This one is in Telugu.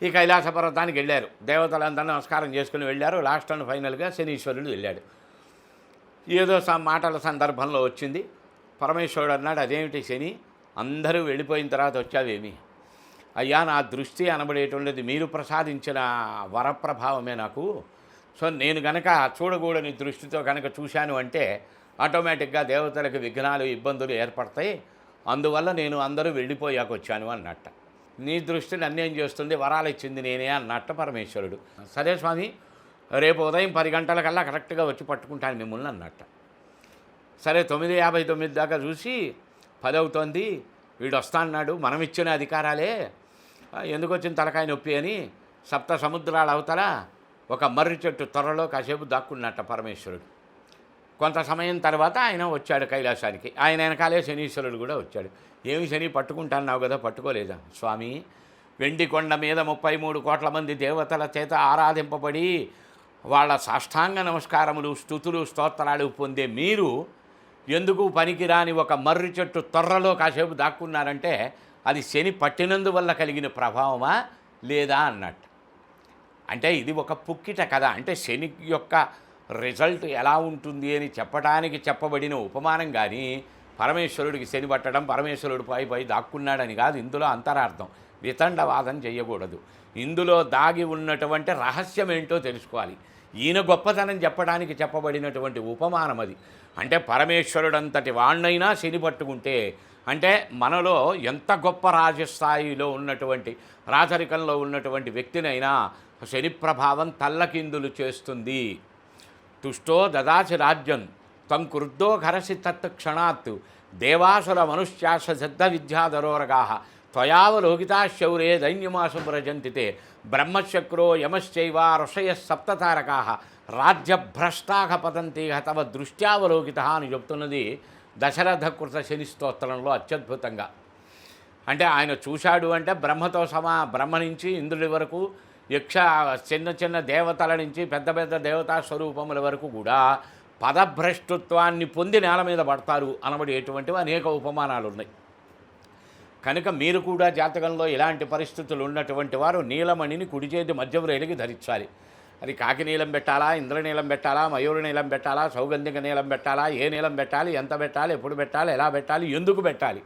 ఈ కైలాస పర్వతానికి వెళ్ళారు. దేవతలందరూ నమస్కారం చేసుకుని వెళ్ళారు. లాస్ట్ అండ్ ఫైనల్గా శనీశ్వరుడు వెళ్ళాడు. ఏదో మాటల సందర్భంలో వచ్చింది. పరమేశ్వరుడు అన్నాడు, అదేమిటి శని, అందరూ వెళ్ళిపోయిన తర్వాత వచ్చావేమి? అయ్యా, నా దృష్టి అనబడేటువంటిది మీరు ప్రసాదించిన వరప్రభావమే నాకు. సో నేను గనక చూడకూడని దృష్టితో కనుక చూశాను అంటే ఆటోమేటిక్గా దేవతలకు విఘ్నాలు, ఇబ్బందులు ఏర్పడతాయి. అందువల్ల నేను అందరూ వెళ్ళిపోయాక వచ్చాను అన్నట్ట. నీ దృష్టి నన్నేం చేస్తుంది, వరాలు ఇచ్చింది నేనే అన్నట్ట పరమేశ్వరుడు. సరే స్వామి, రేపు ఉదయం 10 గంటలకల్లా కరెక్ట్గా వచ్చి పట్టుకుంటాను మిమ్మల్ని అన్నట్ట. సరే 9:59 దాకా చూసి 10 అవుతోంది, వీడు వస్తా అన్నాడు, మనం ఇచ్చిన అధికారాలే, ఎందుకు వచ్చిన తలకాయ నొప్పి అని సప్త సముద్రాల అవతల ఒక మర్రి చెట్టు త్వరలో కాసేపు దాక్కున్నట్ట పరమేశ్వరుడు. కొంత సమయం తర్వాత ఆయన వచ్చాడు కైలాసానికి. ఆయన వెనకాలే శనీశ్వరుడు కూడా వచ్చాడు. ఏమి శని, పట్టుకుంటాన్నావు కదా, పట్టుకోలేదా? స్వామి, వెండి కొండ మీద 33 కోట్ల మంది దేవతల చేత ఆరాధింపబడి వాళ్ళ సాష్టాంగ నమస్కారములు, స్తుతులు, స్తోత్రాలు పొందే మీరు ఎందుకు పనికిరాని ఒక మర్రి చెట్టు తొర్రలో కాసేపు దాక్కున్నారంటే అది శని పట్టినందువల్ల కలిగిన ప్రభావమా లేదా అన్నట్టు. అంటే ఇది ఒక పుక్కిట కథ. అంటే శని యొక్క రిజల్ట్ ఎలా ఉంటుంది అని చెప్పడానికి చెప్పబడిన ఉపమానం. కానీ పరమేశ్వరుడికి శని పట్టడం, పరమేశ్వరుడు పై దాక్కున్నాడని కాదు ఇందులో అంతరార్థం. వితండవాదం చేయకూడదు. ఇందులో దాగి ఉన్నటువంటి రహస్యం ఏంటో తెలుసుకోవాలి. ఈయన గొప్పతనం చెప్పడానికి చెప్పబడినటువంటి ఉపమానం అది. అంటే పరమేశ్వరుడంతటి వాణ్ణైనా శని పట్టుకుంటే అంటే మనలో ఎంత గొప్ప రాజస్థాయిలో ఉన్నటువంటి, రాజరికంలో ఉన్నటువంటి వ్యక్తినైనా శని ప్రభావం తల్లకిందులు చేస్తుంది. తుష్టో దదాసి రాజ్యం తం క్రుద్ధో ఘరసి తత్ క్షణాత్ దేవాసుర మనుష్యాస సిద్ధ విద్యాధరోరగా త్వయావలోకితా శౌరే దైన్యమాసు వ్రజంతితే బ్రహ్మశక్రో యమశ్చైవ ఋషయ సప్తతారకా రాజ్యభ్రష్టాఖ పతంతి తవ దృష్ట్యావలోకిత అని చెప్తున్నది దశరథ కృత శని స్తోత్రంలో అత్యద్భుతంగా. అంటే ఆయన చూశాడు అంటే బ్రహ్మ నుంచి ఇంద్రుడి వరకు, చిన్న చిన్న దేవతల నుంచి పెద్ద పెద్ద దేవతా స్వరూపముల వరకు కూడా పదభ్రష్టత్వాన్ని పొంది నేల మీద పడతారు అనబడేటువంటివి అనేక ఉపమానాలు ఉన్నాయి. కనుక మీరు కూడా జాతకంలో ఇలాంటి పరిస్థితులు ఉన్నటువంటి వారు నీలమణిని కుడి చేతి మధ్య రేలికి ధరించాలి. అది కాకి నీలం పెట్టాలా, ఇంద్రనీలం పెట్టాలా, మయూర నీలం పెట్టాలా, సౌగంధిక నీలం పెట్టాలా, ఏ నీలం పెట్టాలి, ఎంత పెట్టాలి, ఎప్పుడు పెట్టాలి, ఎలా పెట్టాలి, ఎందుకు పెట్టాలి